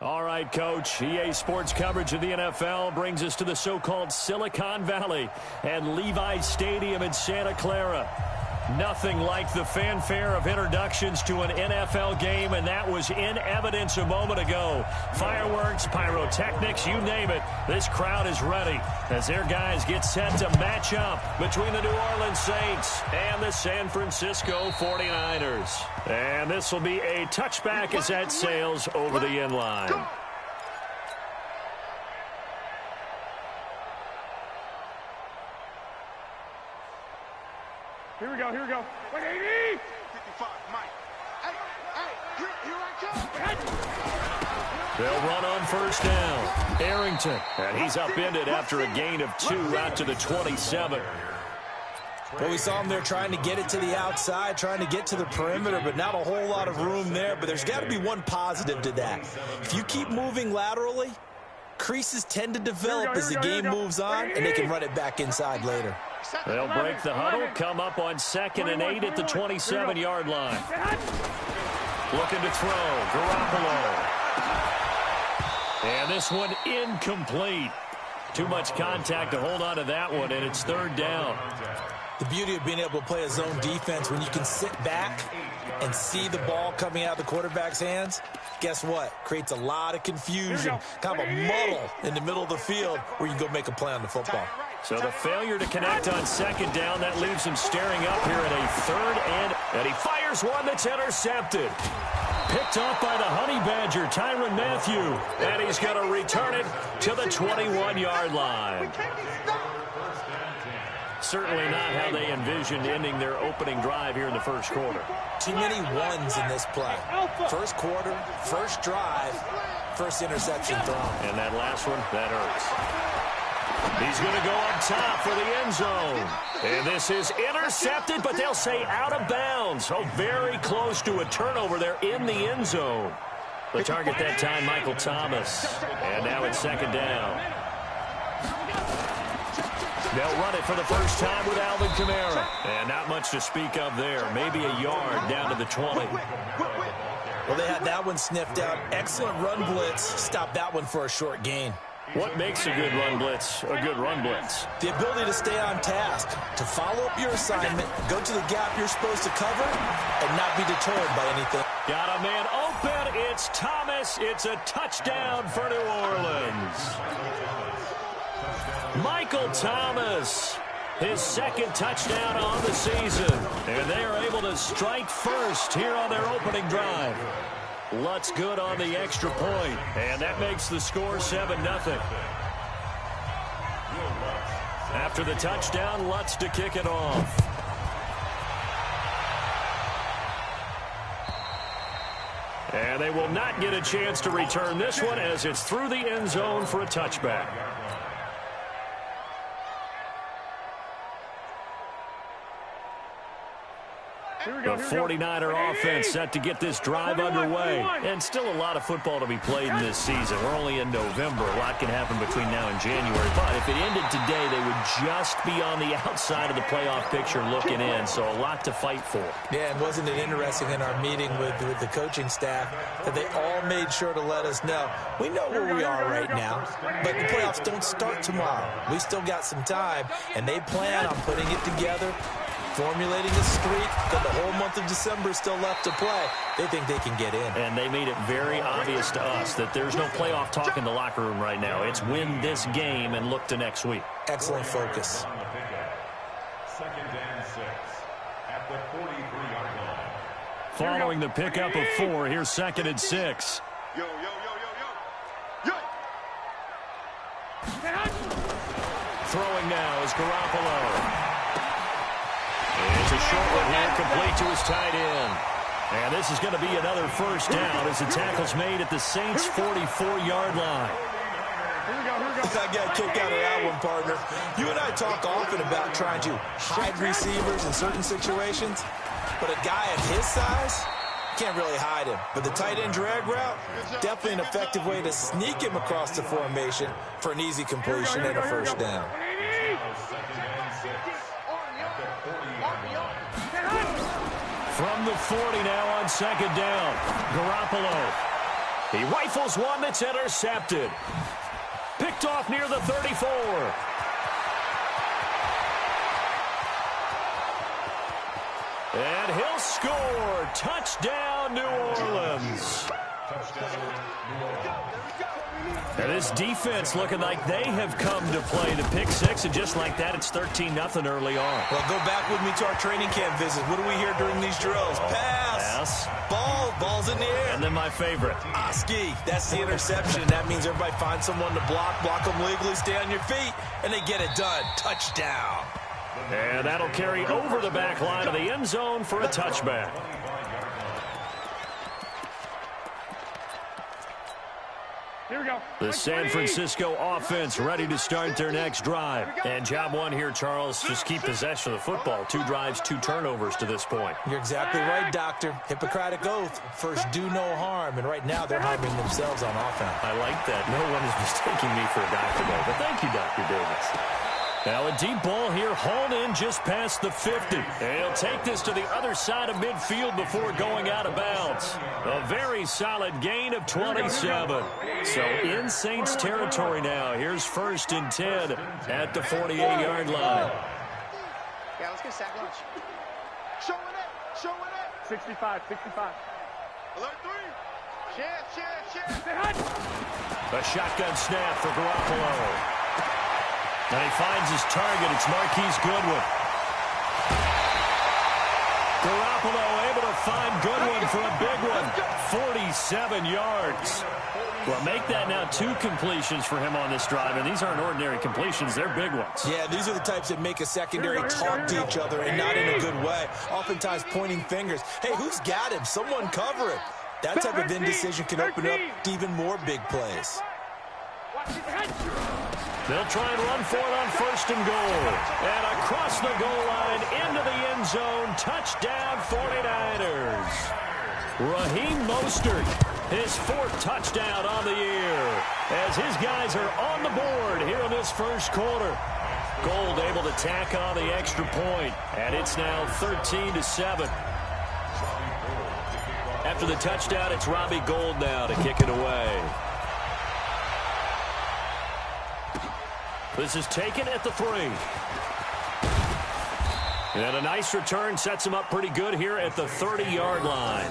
All right, Coach. EA Sports coverage of the NFL brings us to the so-called Silicon Valley and Levi Stadium in Santa Clara. Nothing like the fanfare of introductions to an NFL game, and that was in evidence a moment ago. Fireworks, pyrotechnics, you name it. This crowd is ready as their guys get set to match up between the New Orleans Saints and the San Francisco 49ers. And this will be a touchback as that sails over the end line. Here we go, here we go. 180! 55, Mike. Hey, here I come. They'll run on first down. Arrington, and he's upended after a gain of 2 out to the 27. Well, we saw him there trying to get it to the outside, trying to get to the perimeter, but not a whole lot of room there. But there's got to be one positive to that. If you keep moving laterally, creases tend to develop as the game moves on, and they can run it back inside later. They'll break the huddle, come up on 2nd and 8 at the 27-yard line. Looking to throw, Garoppolo. And this one incomplete. Too much contact to hold on to that one, and it's 3rd down. The beauty of being able to play a zone defense when you can sit back and see the ball coming out of the quarterback's hands, guess what? Creates a lot of confusion, kind of a muddle in the middle of the field where you can go make a play on the football. So the failure to connect on 2nd down, that leaves him staring up here at a 3rd and he fires one that's intercepted. Picked off by the Honey Badger, Tyrann Mathieu, and he's going to return it to the 21-yard line. Certainly not how they envisioned ending their opening drive here in the first quarter. Too many ones in this play. First quarter, first drive, first interception thrown. And that last one, that hurts. He's going to go up top for the end zone. And this is intercepted, but they'll say out of bounds. So very close to a turnover there in the end zone. The target that time, Michael Thomas. And now it's 2nd down. They'll run it for the first time with Alvin Kamara. And not much to speak of there. Maybe a yard down to the 20. Well, they had that one sniffed out. Excellent run blitz. Stopped that one for a short gain. What makes a good run blitz a good run blitz? The ability to stay on task, to follow up your assignment, go to the gap you're supposed to cover, and not be deterred by anything. Got a man open. It's Thomas. It's a touchdown for New Orleans. Michael Thomas, his 2nd touchdown on the season. And they are able to strike first here on their opening drive. Lutz good on the extra point, and that makes the score 7-0. After the touchdown, Lutz to kick it off. And they will not get a chance to return this one as it's through the end zone for a touchback. The 49er offense set to get this drive underway. And still a lot of football to be played in this season. We're only in November. A lot can happen between now and January. But if it ended today, they would just be on the outside of the playoff picture looking in. So a lot to fight for. Yeah, and wasn't it interesting in our meeting with the coaching staff that they all made sure to let us know, we know where we are right now, but the playoffs don't start tomorrow. We still got some time, and they plan on putting it together, formulating a streak, then the whole month of December is still left to play. They think they can get in. And they made it very obvious to us that there's no playoff talk in the locker room right now. It's win this game and look to next week. Excellent focus. 2nd and 6 at the 43-yard line. Following the pickup of 4, here's 2nd and 6. Yo, yo, yo, yo, yo. Yo! Throwing now is Garoppolo. It's a short one here, complete to his tight end. And this is going to be another first down as the tackle's made at the Saints' 44-yard line. I got a kick out of that one, partner. You and I talk often about trying to hide receivers in certain situations, but a guy of his size can't really hide him. But the tight end drag route, definitely an effective way to sneak him across the formation for an easy completion and a first down. From the 40 now on 2nd down. Garoppolo. He rifles one that's intercepted. Picked off near the 34. And he'll score. Touchdown, New Orleans. And this defense looking like they have come to play the pick six, and just like that, it's 13-0 early on. Well, go back with me to our training camp visit. What do we hear during these drills? Pass. Ball's in the air. And then my favorite. Oski. That's the interception. That means everybody finds someone to block them legally, stay on your feet, and they get it done. Touchdown. And that'll carry over the back line of the end zone for a touchback. Here we go. The San Francisco offense ready to start their next drive. And job one here, Charles, just keep possession of the football. 2 drives, 2 turnovers to this point. You're exactly right, Doctor. Hippocratic oath. First, do no harm. And right now, they're harming themselves on offense. I like that. No one is mistaking me for a doctor, though. But thank you, Dr. Davis. Now a deep ball here, hauled in just past the 50. And he'll take this to the other side of midfield before going out of bounds. A very solid gain of 27. So in Saints territory now. Here's 1st and 10 at the 48-yard line. Yeah, let's get sack lunch. Showing it. 65. Alert 3. Share. A shotgun snap for Garoppolo. And he finds his target. It's Marquise Goodwin. Garoppolo able to find Goodwin for a big one. 47 yards. Well, make that now 2 completions for him on this drive. And these aren't ordinary completions. They're big ones. Yeah, these are the types that make a secondary talk to each other and not in a good way. Oftentimes pointing fingers. Hey, who's got him? Someone cover him. That type of indecision can open up even more big plays. They'll try and run for it on 1st and goal. And across the goal line into the end zone. Touchdown 49ers. Raheem Mostert, his 4th touchdown on the year. As his guys are on the board here in this first quarter. Gold able to tack on the extra point. And it's now 13-7. After the touchdown, it's Robbie Gould now to kick it away. This is taken at the 3. And a nice return sets him up pretty good here at the 30-yard line.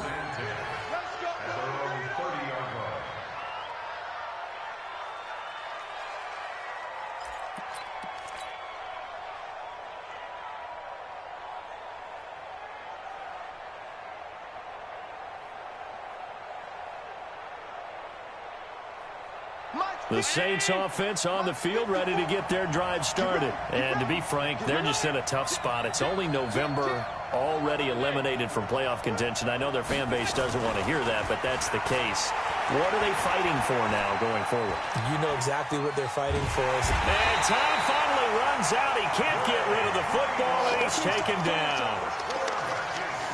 The Saints offense on the field ready to get their drive started. And to be frank, they're just in a tough spot. It's only November, already eliminated from playoff contention. I know their fan base doesn't want to hear that, but that's the case. What are they fighting for now going forward? You know exactly what they're fighting for. And time finally runs out. He can't get rid of the football, and he's taken down.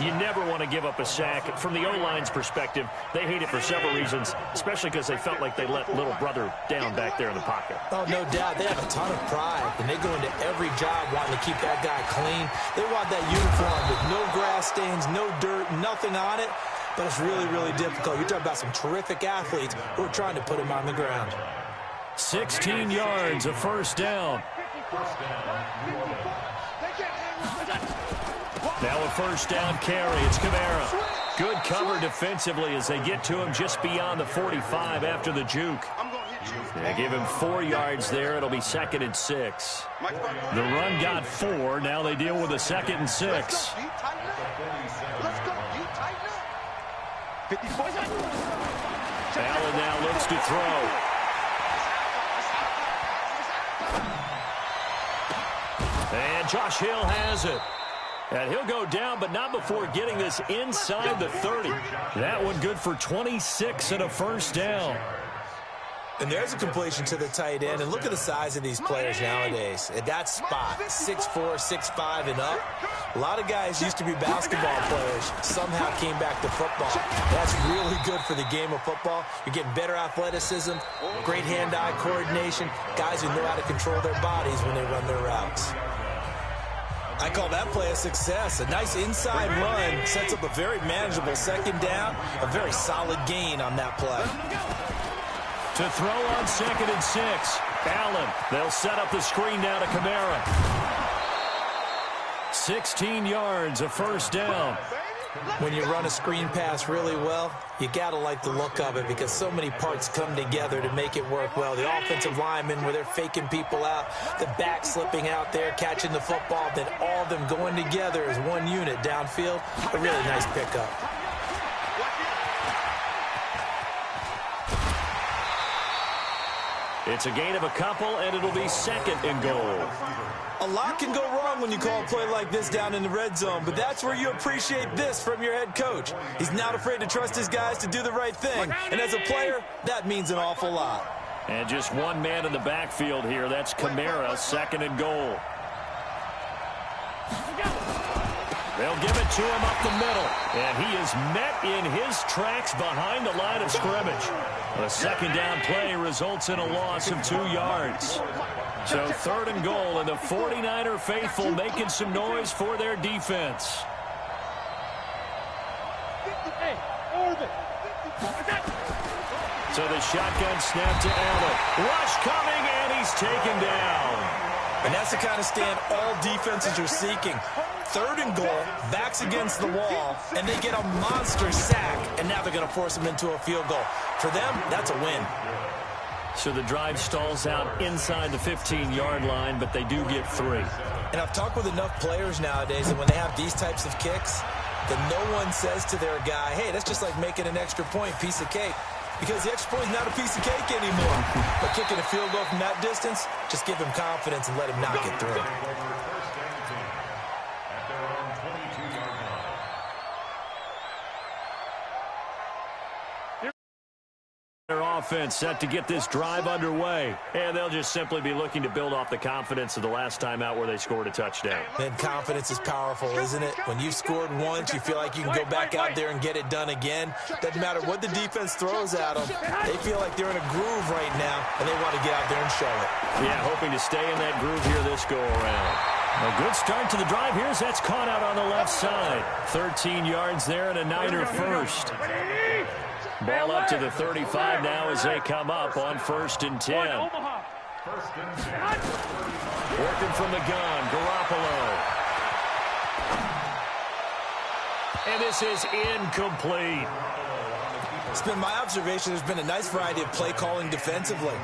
You never want to give up a sack. From the O-line's perspective, they hate it for several reasons, especially because they felt like they let little brother down back there in the pocket. Oh, no doubt. They have a ton of pride, and they go into every job wanting to keep that guy clean. They want that uniform with no grass stains, no dirt, nothing on it, but it's really, really difficult. You're talking about some terrific athletes who are trying to put him on the ground. 16 yards, a 1st down. Now a 1st down carry. It's Kamara. Good cover defensively as they get to him just beyond the 45 after the juke. They give him 4 yards there. It'll be 2nd and 6. The run got 4. Now they deal with a 2nd and 6. Allen now looks to throw. And Josh Hill has it. And he'll go down, but not before getting this inside the 30. That one good for 26 and a 1st down. And there's a completion to the tight end. And look at the size of these players nowadays. At that spot, 6'4", 6'5", and up. A lot of guys used to be basketball players. Somehow came back to football. That's really good for the game of football. You're getting better athleticism, great hand-eye coordination, guys who know how to control their bodies when they run their routes. I call that play a success. A nice inside run sets up a very manageable second down. A very solid gain on that play. To throw on 2nd and 6. Allen. They'll set up the screen down to Kamara. 16 yards, a first down. When you run a screen pass really well, you got to like the look of it because so many parts come together to make it work well. The offensive linemen, where they're faking people out, the back slipping out there, catching the football, then all of them going together as one unit downfield. A really nice pickup. It's a gain of a couple, and it'll be 2nd and goal. A lot can go wrong when you call a play like this down in the red zone, but that's where you appreciate this from your head coach. He's not afraid to trust his guys to do the right thing, and as a player, that means an awful lot. And just one man in the backfield here. That's Kamara, 2nd and goal. They'll give it to him up the middle, and he is met in his tracks behind the line of scrimmage. A second down play results in a loss of 2 yards. So 3rd and goal, and the 49er faithful making some noise for their defense. So the shotgun snap to Allen. Rush coming, and he's taken down. And that's the kind of stand all defenses are seeking. 3rd and goal, backs against the wall, and they get a monster sack, and now they're going to force them into a field goal. For them, that's a win. So the drive stalls out inside the 15-yard line, but they do get 3. And I've talked with enough players nowadays, and when they have these types of kicks, then no one says to their guy, hey, that's just like making an extra point, piece of cake. Because the extra point is not a piece of cake anymore. But kicking a field goal from that distance, just give him confidence and let him knock it through. Their offense set to get this drive underway, and they'll just simply be looking to build off the confidence of the last time out where they scored a touchdown. And confidence is powerful, isn't it? When you've scored once, you feel like you can go back out there and get it done again. Doesn't matter what the defense throws at them. They feel like they're in a groove right now, and they want to get out there and show it. Yeah, hoping to stay in that groove here this go-around. A good start to the drive. Here's that's caught out on the left side. 13 yards there and a Niner first. Ball up to the 35 now as they come up on 1st and 10. Working from the gun, Garoppolo. And this is incomplete. It's been my observation there's been a nice variety of play calling defensively.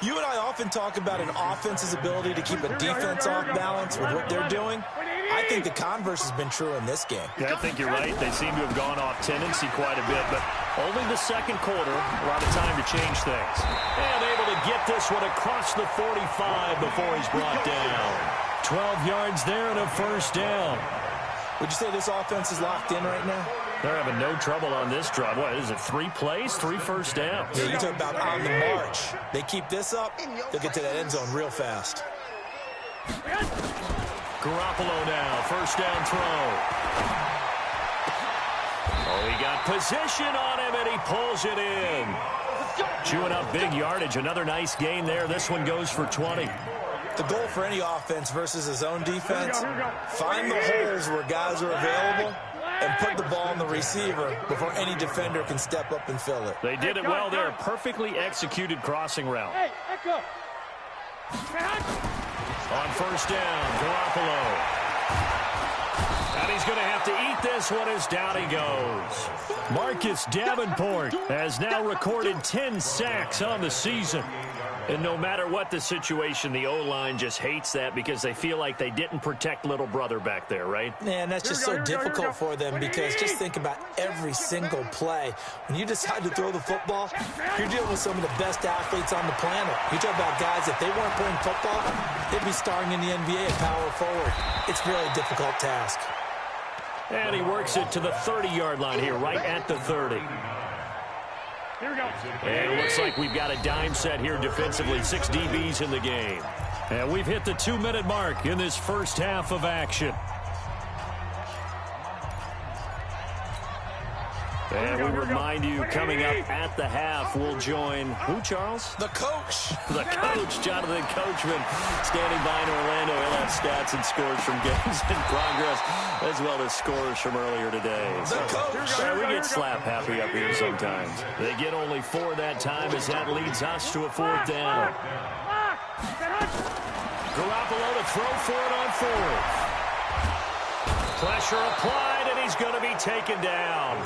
You and I often talk about an offense's ability to keep a defense off balance with what they're doing. I think the converse has been true in this game. Yeah, I think you're right. They seem to have gone off tendency quite a bit, but only the 2nd quarter, a lot of time to change things. And able to get this one across the 45 before he's brought down. 12 yards there and a first down. Would you say this offense is locked in right now? They're having no trouble on this drive. What is it, 3 plays, 3 first downs? Yeah, you talk about on the march. They keep this up, they'll get to that end zone real fast. Garoppolo now, first down throw. Oh, he got position on him, and he pulls it in. Chewing up big yardage. Another nice gain there. This one goes for 20. The goal for any offense versus his own defense, find the holes where guys are available and put the ball on the receiver before any defender can step up and fill it. They did it well there. Perfectly executed crossing route. On first down, Garoppolo. And he's going to have to eat this one as down he goes. Marcus Davenport has now recorded 10 sacks on the season. And no matter what the situation, the O-line just hates that because they feel like they didn't protect little brother back there, right? Man, that's just so difficult for them because just think about every single play. When you decide to throw the football, you're dealing with some of the best athletes on the planet. You talk about guys, if they weren't playing football, they'd be starring in the NBA at power forward. It's really a difficult task. And he works it to the 30-yard line here, right at the 30. Here we go. And it looks like we've got a dime set here defensively. 6 DBs in the game. And we've hit the 2-minute mark in this first half of action. And we remind you, coming up at the half, we'll join who, Charles? The coach. The coach, Jonathan Coachman, standing by in Orlando. He'll have stats and scores from games in progress, as well as scores from earlier today. The coach. We get slap happy up here sometimes. They get only 4 that time, as that leads us to a 4th down. Garoppolo to throw for it on 4th. Pressure applied, and he's going to be taken down.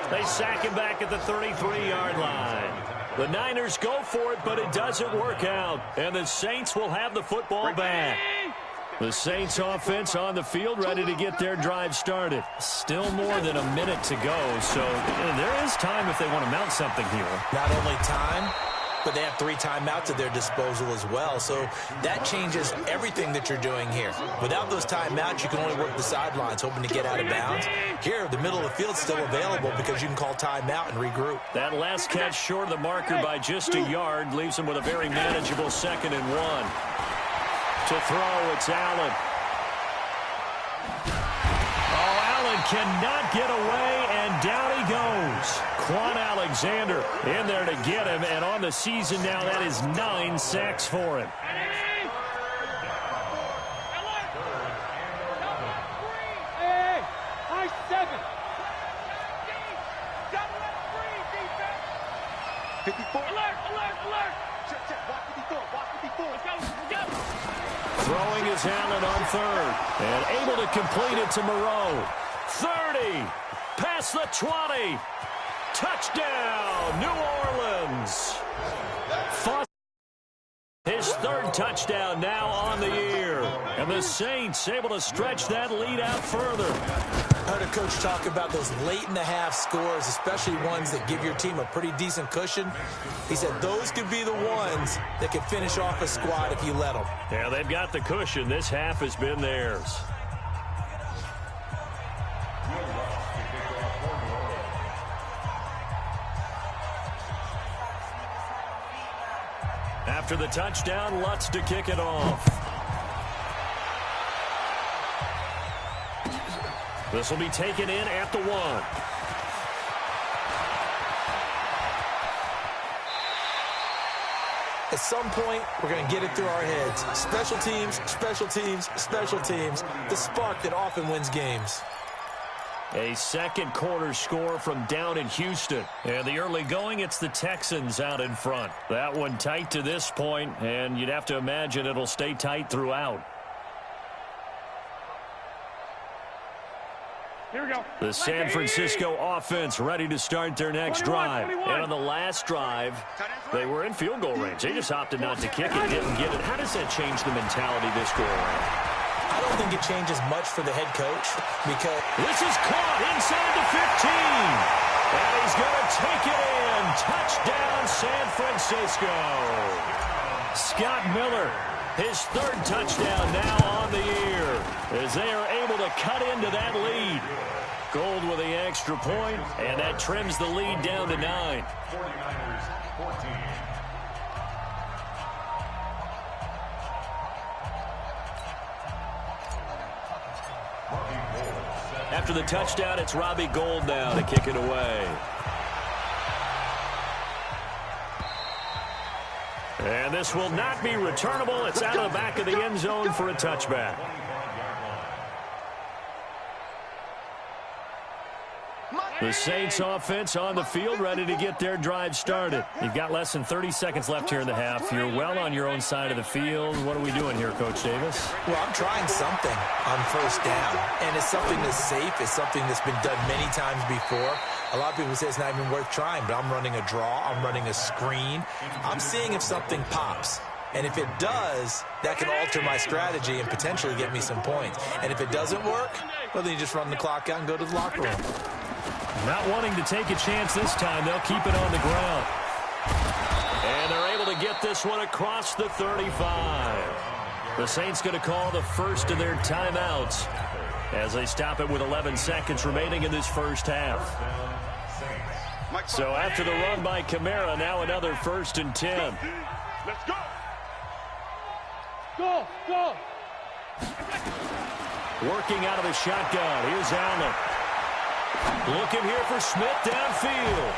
They sack him back at the 33-yard line. The Niners go for it, but it doesn't work out. And the Saints will have the football back. The Saints offense on the field, ready to get their drive started. Still more than a minute to go, so there is time if they want to mount something here. Not only time, but they have 3 timeouts at their disposal as well. So that changes everything that you're doing here. Without those timeouts, you can only work the sidelines, hoping to get out of bounds. Here, the middle of the field's still available because you can call timeout and regroup. That last catch short of the marker by just a yard leaves him with a very manageable 2nd and 1. To throw, it's Allen. Allen cannot get away, and down he goes. Quan Alexander in there to get him, and on the season now, that is 9 sacks for him. Throwing is Allen on 3rd, and able to complete it to Moreau. 30, past the 20. Touchdown, New Orleans. His 3rd touchdown now on the year. And the Saints able to stretch that lead out further. I heard a coach talk about those late-in-the-half scores, especially ones that give your team a pretty decent cushion. He said those could be the ones that could finish off a squad if you let them. Yeah, they've got the cushion. This half has been theirs. After the touchdown, Lutz to kick it off. This will be taken in at the 1. At some point, we're going to get it through our heads. Special teams, special teams, special teams. The spark that often wins games. A 2nd quarter score from down in Houston. And the early going, it's the Texans out in front. That one tight to this point, and you'd have to imagine it'll stay tight throughout. Here we go. The San Francisco offense ready to start their next drive. 21. And on the last drive, they were in field goal range. They just opted not to kick it, didn't get it. How does that change the mentality this go around? I don't think it changes much for the head coach because this is caught inside the 15. And he's going to take it in. Touchdown, San Francisco. Scott Miller, his 3rd touchdown now on the year, as they are able to cut into that lead. Gold with the extra point, and that trims the lead down to 9. 49ers 14. After the touchdown, it's Robbie Gould now to kick it away. And this will not be returnable. It's out of the back of the end zone for a touchback. The Saints offense on the field, ready to get their drive started. You've got less than 30 seconds left here in the half. You're well on your own side of the field. What are we doing here, Coach Davis? Well, I'm trying something on 1st down, and it's something that's safe. It's something that's been done many times before. A lot of people say it's not even worth trying, but I'm running a draw. I'm running a screen. I'm seeing if something pops. And if it does, that can alter my strategy and potentially get me some points. And if it doesn't work, well, then you just run the clock out and go to the locker room. Not wanting to take a chance this time, they'll keep it on the ground. And they're able to get this one across the 35. The Saints going to call the first of their timeouts as they stop it with 11 seconds remaining in this first half. So after the run by Kamara, now another 1st and 10. Let's go. Go, go. Working out of the shotgun. Here's Allen. Looking here for Smith downfield.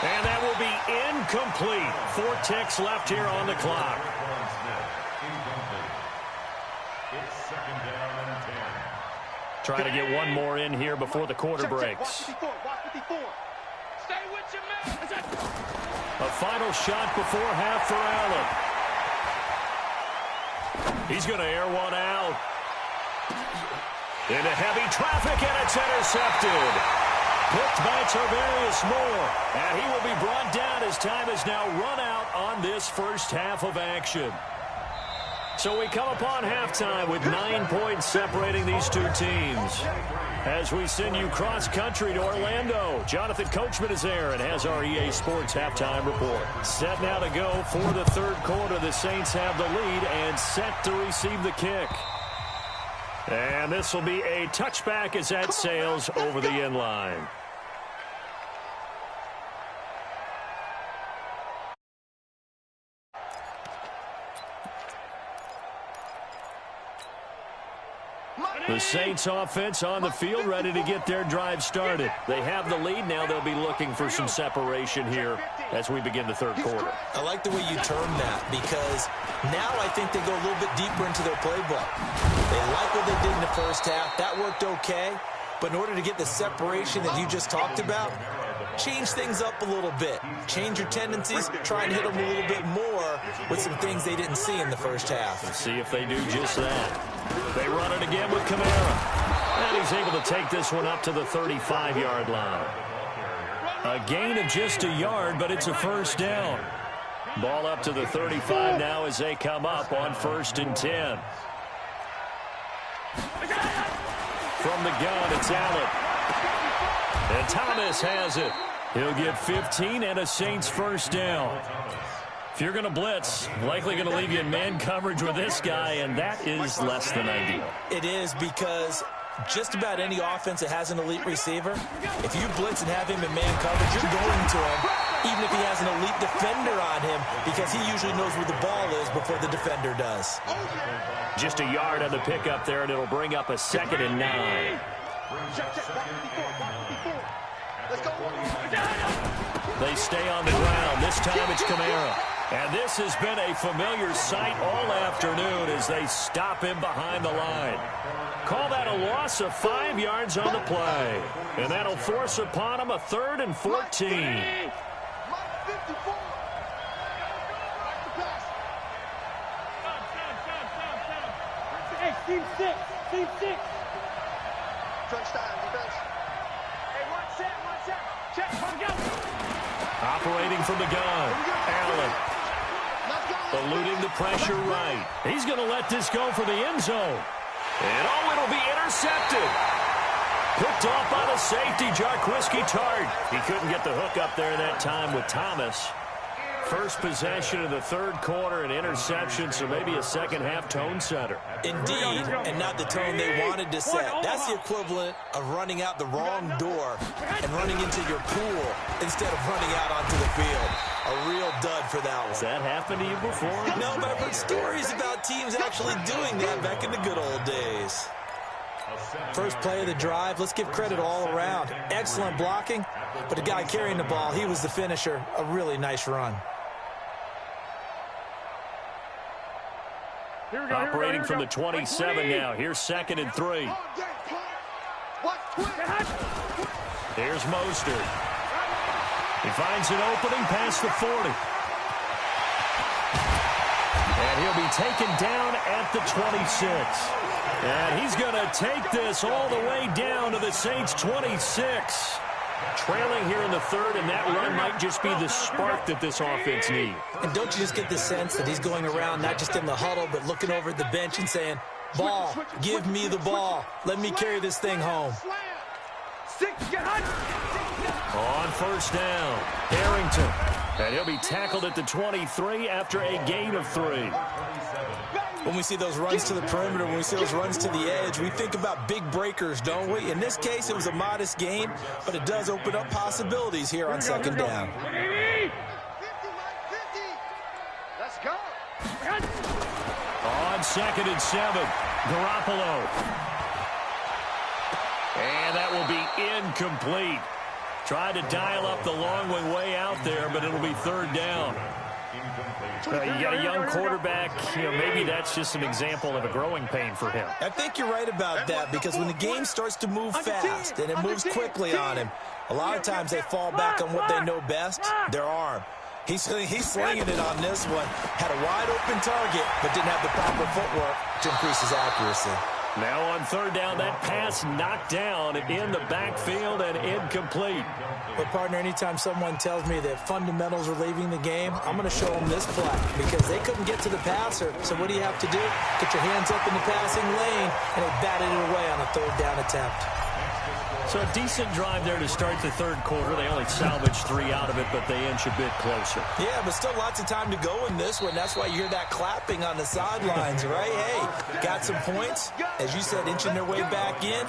And that will be incomplete. 4 ticks left here on the clock. It's second down and 10. Trying to get one more in here before the quarter breaks. Stay with your man. A final shot before half for Allen. He's going to air one out. Into heavy traffic, and it's intercepted. Picked by Tarvarius Moore. And he will be brought down as time has now run out on this first half of action. So we come upon halftime with 9 points separating these two teams. As we send you cross-country to Orlando, Jonathan Coachman is there and has our EA Sports halftime report. Set now to go for the third quarter. The Saints have the lead and set to receive the kick. And this will be a touchback as that sails over the end line. The Saints offense on the field, ready to get their drive started. They have the lead. Now they'll be looking for some separation here as we begin the third quarter. I like the way you term that, because now I think they go a little bit deeper into their playbook. They like what they did in the first half. That worked okay. But in order to get the separation that you just talked about, change things up a little bit. Change your tendencies. Try and hit them a little bit more with some things they didn't see in the first half. Let's see if they do just that. They run it again with Kamara. And he's able to take this one up to the 35-yard line. A gain of just a yard, but it's a first down. Ball up to the 35 now as they come up on 1st and 10. From the gun, it's Allen. And Thomas has it. He'll get 15 and a Saints first down. If you're going to blitz, likely going to leave you in man coverage with this guy, and that is less than ideal. It is, because just about any offense that has an elite receiver, if you blitz and have him in man coverage, you're going to him, even if he has an elite defender on him, because he usually knows where the ball is before the defender does. Just a yard on the pickup there, and it'll bring up a 2nd and 9. They stay on the ground. This time it's Kamara. And this has been a familiar sight all afternoon as they stop him behind the line. Call that a loss of 5 yards on the play. And that'll force upon him a 3rd and 14. Hey, team 6. Team 6. Touchdown, defense. Hey, one set. Check, go. Operating from the gun, Allen. Eluding the pressure right. He's going to let this go for the end zone. And it'll be intercepted. Picked off by the safety, Jarquiski Tart. He couldn't get the hook up there that time with Thomas. First possession of the third quarter, an interception, so maybe a second-half tone setter. Indeed, and not the tone they wanted to set. That's the equivalent of running out the wrong door and running into your pool instead of running out onto the field. A real dud for that one. Has that happened to you before? No, but I've heard stories about teams actually doing that back in the good old days. First play of the drive, let's give credit all around. Excellent blocking, but the guy carrying the ball, he was the finisher. A really nice run. Operating from the 27 now. Here's 2nd and 3. Here's Mostert. He finds an opening past the 40. And he'll be taken down at the 26. And he's going to take this all the way down to the Saints' 26. Trailing here in the third, and that run might just be the spark that this offense needs. And don't you just get the sense that he's going around not just in the huddle, but looking over at the bench and saying, ball, give me the ball. Let me carry this thing home. On first down, Harrington. And he'll be tackled at the 23 after a gain of 3. When we see those runs to the perimeter, when we see those runs to the edge, we think about big breakers, don't we? In this case, it was a modest gain, but it does open up possibilities here on 2nd down. Let's go. On 2nd and 7, Garoppolo. And that will be Incomplete. Tried to dial up the long way out there, but it'll be third down. You got a young quarterback. Maybe that's just an example of a growing pain for him. I think you're right about that, because when the game starts to move fast and it moves quickly on him, a lot of times they fall back on what they know best, their arm. He's slinging it on this one. Had a wide-open target, but didn't have the proper footwork to increase his accuracy. Now on third down, that pass knocked down in the backfield and incomplete. But, partner, anytime someone tells me that fundamentals are leaving the game, I'm going to show them this play, because they couldn't get to the passer. So what do you have to do? Get your hands up in the passing lane, and they batted it away on a third down attempt. So a decent drive there to start the third quarter. They only salvaged 3 out of it, but they inch a bit closer. Yeah, but still lots of time to go in this one. That's why you hear that clapping on the sidelines, right? Hey, got some points. As you said, inching their way back in.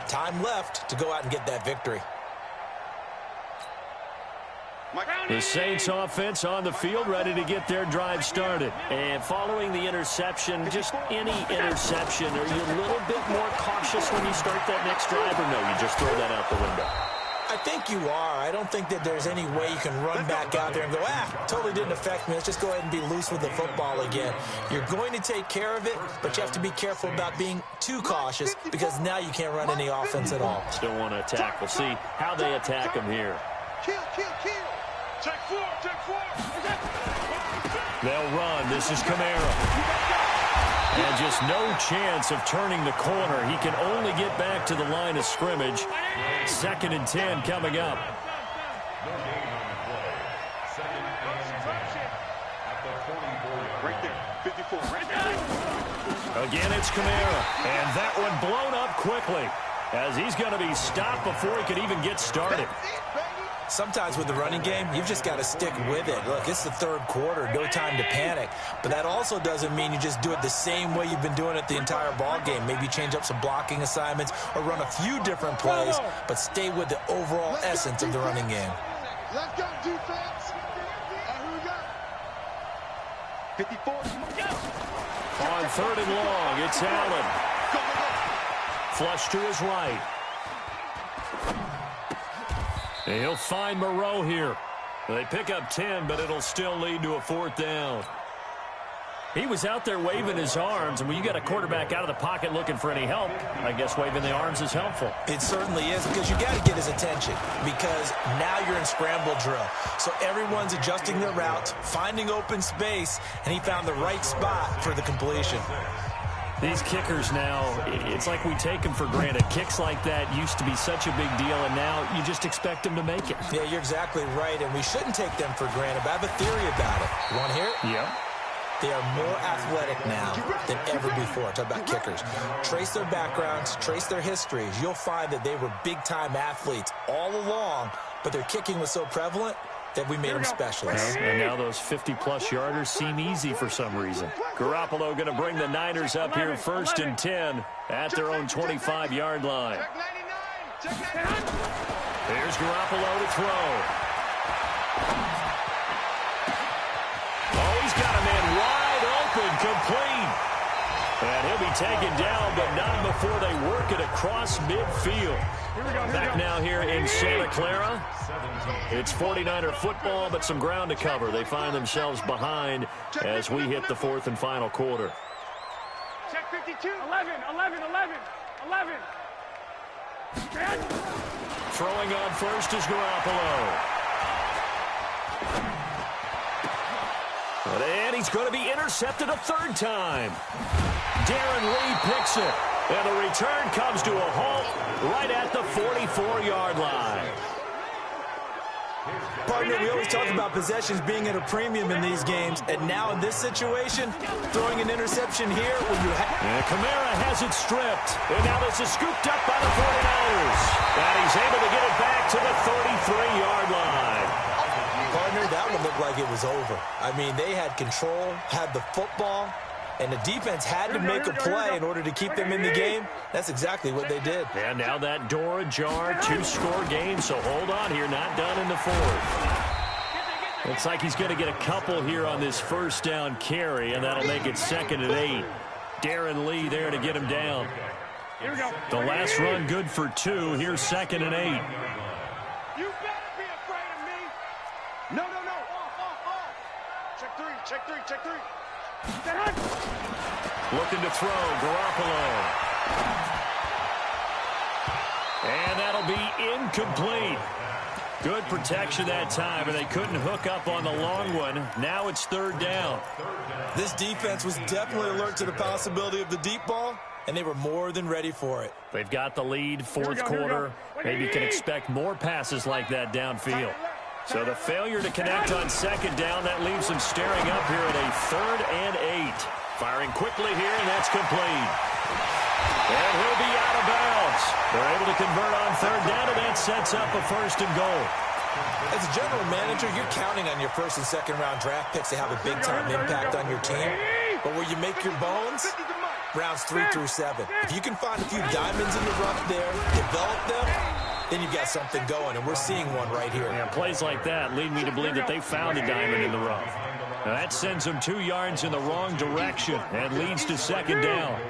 Time left to go out and get that victory. The Saints offense on the field, ready to get their drive started. And following the interception, just any interception, are you a little bit more cautious when you start that next drive, or no, you just throw that out the window? I think you are. I don't think that there's any way you can run back out there and go, totally didn't affect me. Let's just go ahead and be loose with the football again. You're going to take care of it, but you have to be careful about being too cautious, because now you can't run any offense at all. Still want to attack. We'll see how they attack them here. Kill. Check four. They'll run. This is Kamara. And just no chance of turning the corner. He can only get back to the line of scrimmage. 2nd and 10 coming up. Right there, 54. Again, it's Kamara. And that one blown up quickly, as he's going to be stopped before he could even get started. Sometimes with the running game, you've just got to stick with it. Look, it's the third quarter, no time to panic. But that also doesn't mean you just do it the same way you've been doing it the entire ball game. Maybe change up some blocking assignments or run a few different plays, but stay with the overall essence of the running game. Let's go, defense. Here we go. 54. On 3rd and long, it's Allen. Flush to his right. And he'll find Moreau here. They pick up 10, but it'll still lead to a 4th down. He was out there waving his arms, and when you got a quarterback out of the pocket looking for any help, I guess waving the arms is helpful. It certainly is, because you got to get his attention, because now you're in scramble drill. So everyone's adjusting their routes, finding open space, and he found the right spot for the completion. These kickers now, it's like we take them for granted. Kicks like that used to be such a big deal, and now you just expect them to make it. Yeah, you're exactly right, and we shouldn't take them for granted. But I have a theory about it. You want to hear it? Yeah. They are more athletic now than ever before. Talk about kickers. Trace their backgrounds, trace their histories. You'll find that they were big-time athletes all along, but their kicking was so prevalent that we made them specialists. And now those 50-plus yarders seem easy for some reason. Garoppolo going to bring the Niners up here 1st and 10 at their own 25-yard line. Here's Garoppolo to throw. Oh, he's got a man wide open, complete. And he'll be taken down, but not before they work it across midfield. Back now here in Santa Clara. It's 49er football, but some ground to cover. They find themselves behind as we hit the 4th and final quarter. Check 52. 11. Throwing on first is Garoppolo. And he's going to be intercepted a 3rd time. Darren Lee picks it. And the return comes to a halt right at the 44-yard line. Partner, we always talk about possessions being at a premium in these games, and now in this situation, throwing an interception here when you and Kamara has it stripped, and now this is scooped up by the 49ers, and he's able to get it back to the 33-yard line. Partner, that one looked like it was over. I mean, they had control, had the football, and the defense had to make a play in order to keep them in the game. That's exactly what they did. And now that door ajar, 2-score game, so hold on here, not done in the 4th. Looks like he's going to get a couple here on this 1st down carry, and that'll make it 2nd and 8. Darren Lee there to get him down. Here we go. The last run good for 2. Here's 2nd and 8. You better be afraid of me. No. Off. Check three. Looking to throw, Garoppolo. And that'll be incomplete. Good protection that time, and they couldn't hook up on the long one. Now it's 3rd down. This defense was definitely alert to the possibility of the deep ball, and they were more than ready for it. They've got the lead, 4th quarter. Maybe you can expect more passes like that downfield. So the failure to connect on 2nd down, that leaves them staring up here at a 3rd and 8. Firing quickly here, and that's complete. And he'll be out of bounds. They're able to convert on 3rd down, and that sets up a 1st and goal. As a general manager, you're counting on your 1st and 2nd round draft picks to have a big-time impact on your team. But where you make your bones, rounds 3 through 7. If you can find a few diamonds in the rough there, develop them, then you've got something going, and we're seeing one right here. Yeah, plays like that lead me to believe that they found a diamond in the rough. Now that sends them 2 yards in the wrong direction and leads to 2nd down.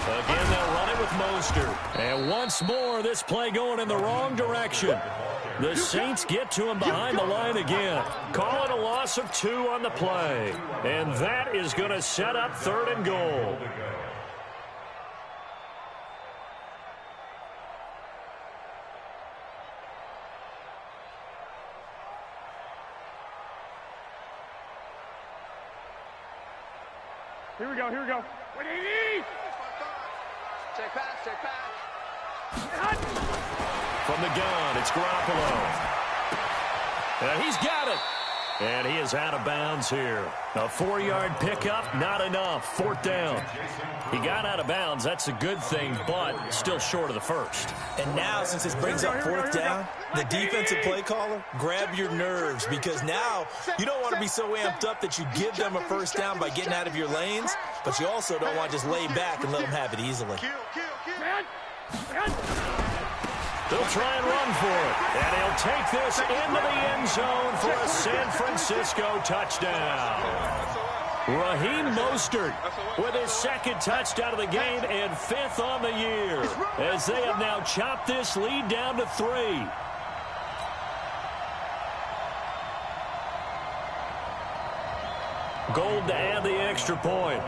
Again, they'll run it with Mostert. And once more, this play going in the wrong direction. The Saints get to him behind the line again. Call it a loss of 2 on the play. And that is going to set up 3rd and goal. Here we go. What do you need? Check pass. From the gun, it's Garoppolo. And he's got it. And he is out of bounds here. A 4-yard pickup, not enough. 4th down. He got out of bounds. That's a good thing, but still short of the 1st. And now, since this brings up 4th down, the defensive play caller, grab your nerves, because now you don't want to be so amped up that you give them a 1st down by getting out of your lanes, but you also don't want to just lay back and let them have it easily. They'll try and run for it. And he'll take this into the end zone for a San Francisco touchdown. Raheem Mostert with his 2nd touchdown of the game and 5th on the year, as they have now chopped this lead down to 3. Gold to add the extra point.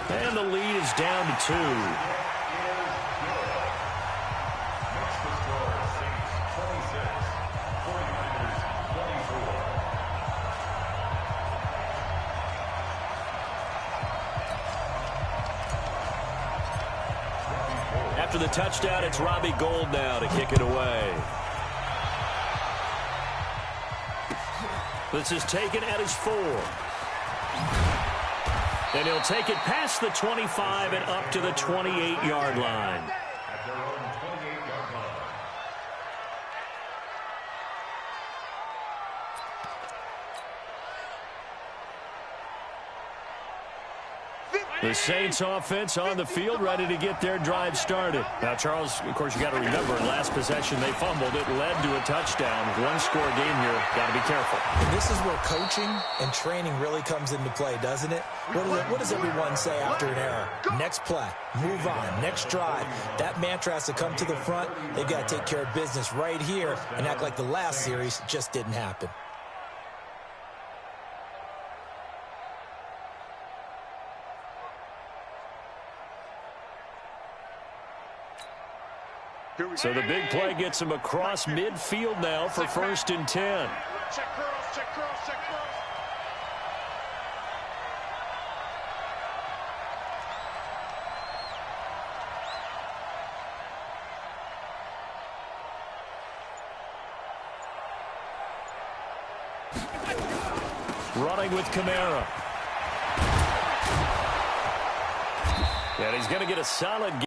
And the lead is down to 2. After the touchdown, it's Robbie Gould now to kick it away. This is taken at his 4. And he'll take it past the 25 and up to the 28-yard line. At their own 28-yard line. The Saints offense on the field, ready to get their drive started. Now, Charles, of course, you got to remember, last possession they fumbled. It led to a touchdown. 1-score game here. Got to be careful. And this is where coaching and training really comes into play, doesn't it? What does everyone say after an error? Next play, move on, next drive. That mantra has to come to the front. They've got to take care of business right here and act like the last series just didn't happen. So the big play gets him across midfield now for 1st and 10. Check curls. Running with Kamara. And he's going to get a solid